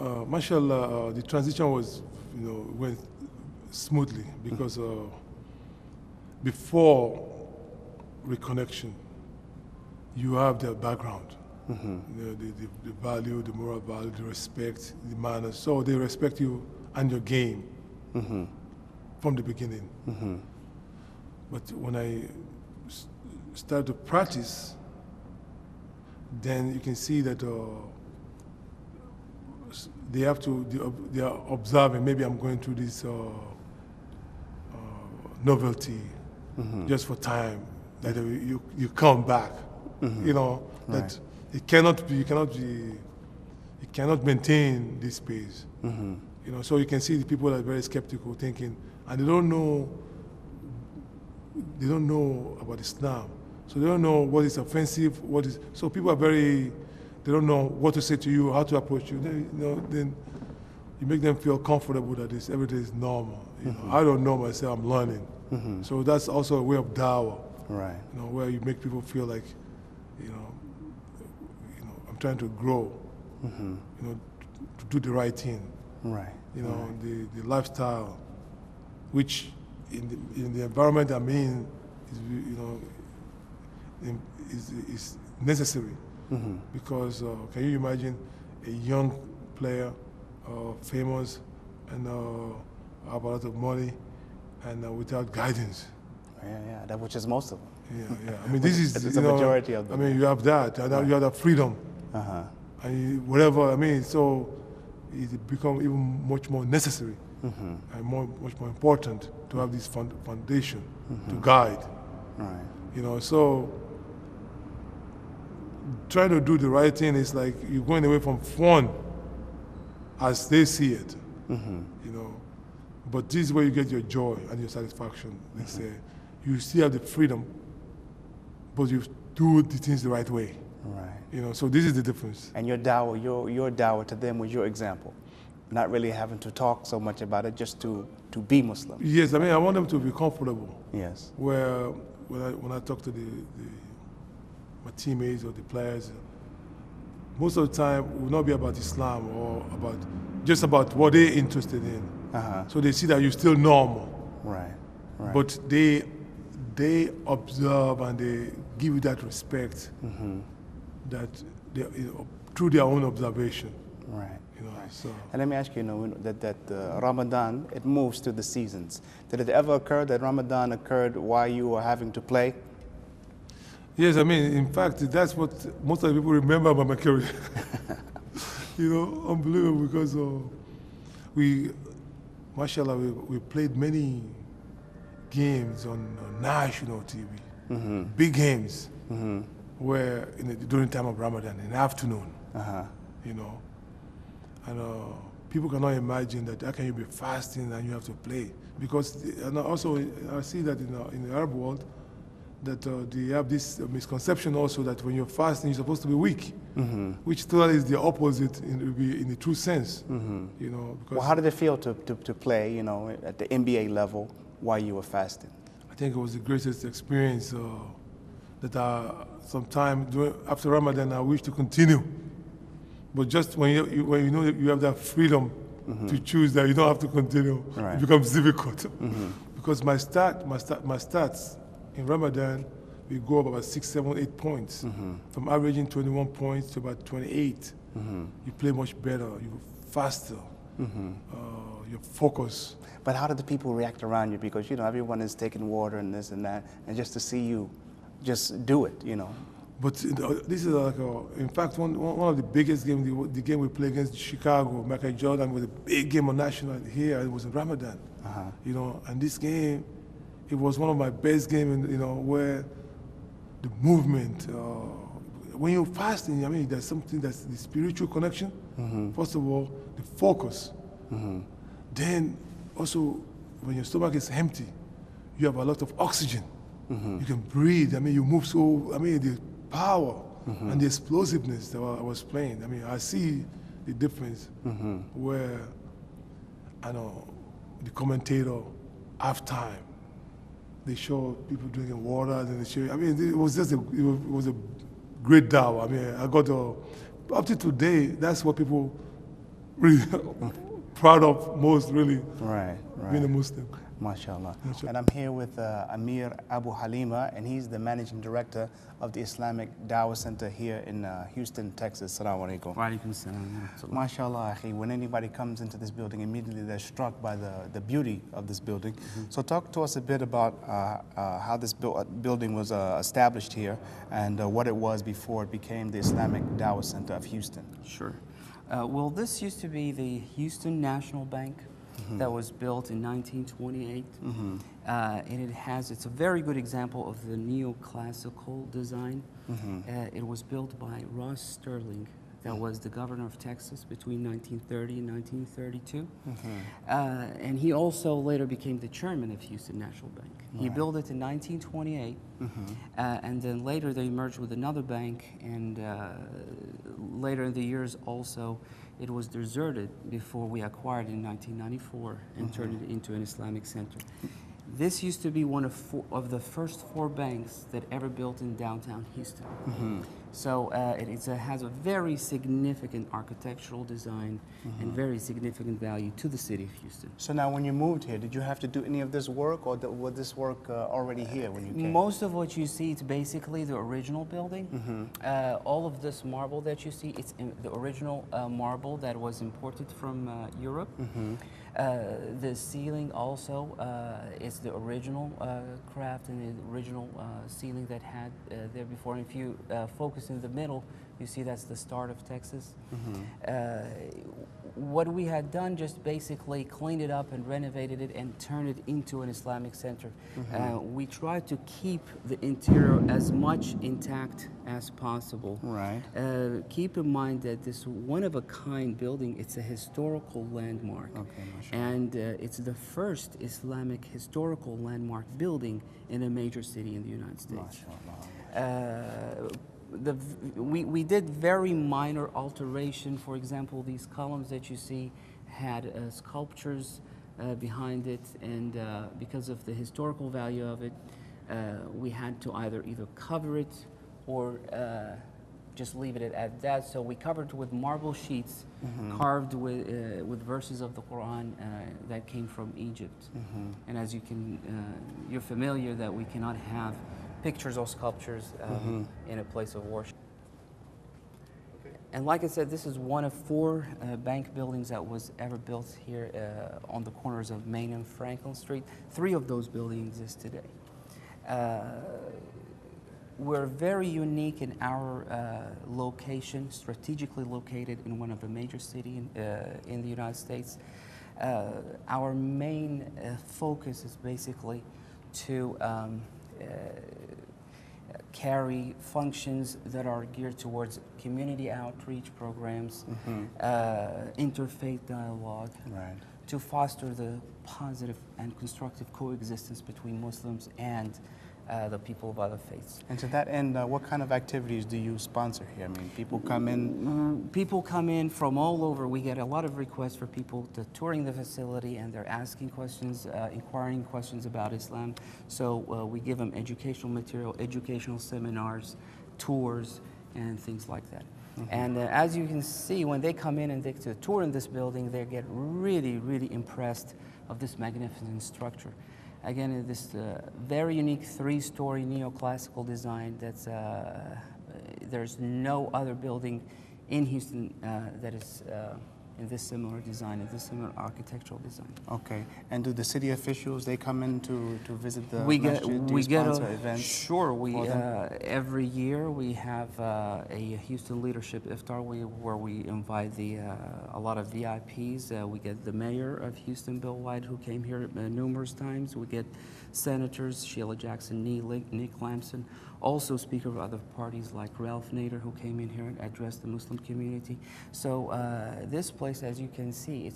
Mashallah, the transition was, went smoothly because before reconnection, you have their background, the value, the moral value, the respect, the manners. So they respect you and your game from the beginning. But when I start to practice, then you can see that they have to, they are observing, maybe I'm going through this novelty just for time, that you come back, that it cannot be, you cannot maintain this pace. So you can see the people are very skeptical, thinking, and they don't know about Islam. So they don't know what is offensive, so people are they don't know what to say to you, how to approach you. Then you make them feel comfortable that everything is normal. I don't know myself, I'm learning. So that's also a way of dawah, right? Where you make people feel like, I'm trying to grow, to do the right thing. Right. The lifestyle, which in the environment I'm in, is necessary. Because can you imagine a young player, famous, and have a lot of money, and without guidance? Yeah, that which is most of them. Yeah. I mean, this is the majority of them. I mean, you have that, and you have that freedom, and whatever. I mean, so it becomes even much more necessary and much more important to have this foundation to guide. Right. So trying to do the right thing is like you're going away from fun as they see it. But this is where you get your joy and your satisfaction. They say you still have the freedom, but you do the things the right way. Right. So this is the difference. And your dawah to them was your example, not really having to talk so much about it, just to be Muslim. Yes, I mean, I want them to be comfortable. Yes. Where when I talk to my teammates or the players, most of the time it will not be about Islam or just about what they're interested in. So they see that you're still normal. Right. But they observe and they give you that respect that through their own observation. Right. So. And let me ask you, that Ramadan, it moves through the seasons. Did it ever occur that Ramadan occurred while you were having to play? Yes, I mean, in fact, that's what most of the people remember about my career. Unbelievable, because mashallah, we played many games on national TV, big games, where during time of Ramadan, in the afternoon, and people cannot imagine that how can you be fasting and you have to play, because and also I see that in the Arab world that they have this misconception also that when you're fasting you're supposed to be weak, which totally is the opposite in the true sense. Because well, how did it feel to play at the NBA level while you were fasting? I think it was the greatest experience that sometime after Ramadan I wish to continue. But just when you know that you have that freedom to choose that you don't have to continue, it becomes difficult. Because my stats in Ramadan, we go up about 6, 7, 8 points. From averaging 21 points to about 28. You play much better, you're faster, you're focused. But how did the people react around you? Because everyone is taking water and this and that, and just to see you just do it, But this is in fact, one of the biggest games, the game we played against Chicago, Michael Jordan, was a big game on national here. It was in Ramadan, and this game, it was one of my best games, where the movement, when you're fasting, I mean, there's something that's the spiritual connection. First of all, the focus. Then also, when your stomach is empty, you have a lot of oxygen. You can breathe. I mean, you move the power and the explosiveness that I was playing. I mean, I see the difference where, I know, the commentator, halftime, they show people drinking water, and they show, I mean, it was just it was a great dawah. I mean, I got up to today, that's what people really proud of most, really, Right, being a right. Muslim. MashaAllah. Mashallah. And I'm here with Amir Abu Halima, and he's the managing director of the Islamic Dawah Center here in Houston, Texas. Assalamu alaikum. Wa alaikum salam. MashaAllah, akhi, when anybody comes into this building, immediately they're struck by the beauty of this building. So talk to us a bit about how this building was established here and what it was before it became the Islamic Dawah Center of Houston. Sure. Well, this used to be the Houston National Bank that was built in 1928. And it's a very good example of the neoclassical design. It was built by Ross Sterling, that was the governor of Texas between 1930 and 1932. And he also later became the chairman of Houston National Bank. He built it in 1928, and then later they merged with another bank, and later in the years also it was deserted before we acquired it in 1994 and turned it into an Islamic center. This used to be one of the first 4 banks that ever built in downtown Houston. So it has a very significant architectural design and very significant value to the city of Houston. So now when you moved here, did you have to do any of this work, or was this work already here when you came? Most of what you see, it's basically the original building. All of this marble that you see, it's the original marble that was imported from Europe. The ceiling also is the original craft and the original ceiling that had there before. And if you focus in the middle, you see that's the start of Texas. What we had done, just basically cleaned it up and renovated it and turned it into an Islamic center. We tried to keep the interior as much intact as possible. Right. Keep in mind that this one-of-a-kind building, it's a historical landmark. And it's the first Islamic historical landmark building in a major city in the United States. We did very minor alteration. For example, these columns that you see had sculptures behind it, and because of the historical value of it, we had to either cover it or just leave it at that. So we covered with marble sheets carved with verses of the Quran that came from Egypt. And as you're familiar that we cannot have pictures or sculptures in a place of worship. And like I said, this is one of 4 bank buildings that was ever built here on the corners of Main and Franklin Street. 3 of those buildings exist today. We're very unique in our location, strategically located in one of the major cities in the United States. Our main focus is basically to carry functions that are geared towards community outreach programs, interfaith dialogue, to foster the positive and constructive coexistence between Muslims and the people of other faiths. And to that end, what kind of activities do you sponsor here? I mean, people come in? People come in from all over. We get a lot of requests for people to touring the facility, and they're asking questions, inquiring questions about Islam. So we give them educational material, educational seminars, tours, and things like that. And as you can see, when they come in and they get a tour in this building, they get really, really impressed of this magnificent structure. Again, this very unique 3-story neoclassical design that's, there's no other building in Houston that is in this similar design, in this similar architectural design. Okay. And do the city officials, they come in to visit the masjid? Do you sponsor events? Sure. Every year we have a Houston Leadership Iftar where we invite a lot of VIPs. We get the mayor of Houston, Bill White, who came here numerous times. We get senators, Sheila Jackson, Nick Lamson, also speaker of other parties like Ralph Nader, who came in here and addressed the Muslim community. So this place, as you can see, it's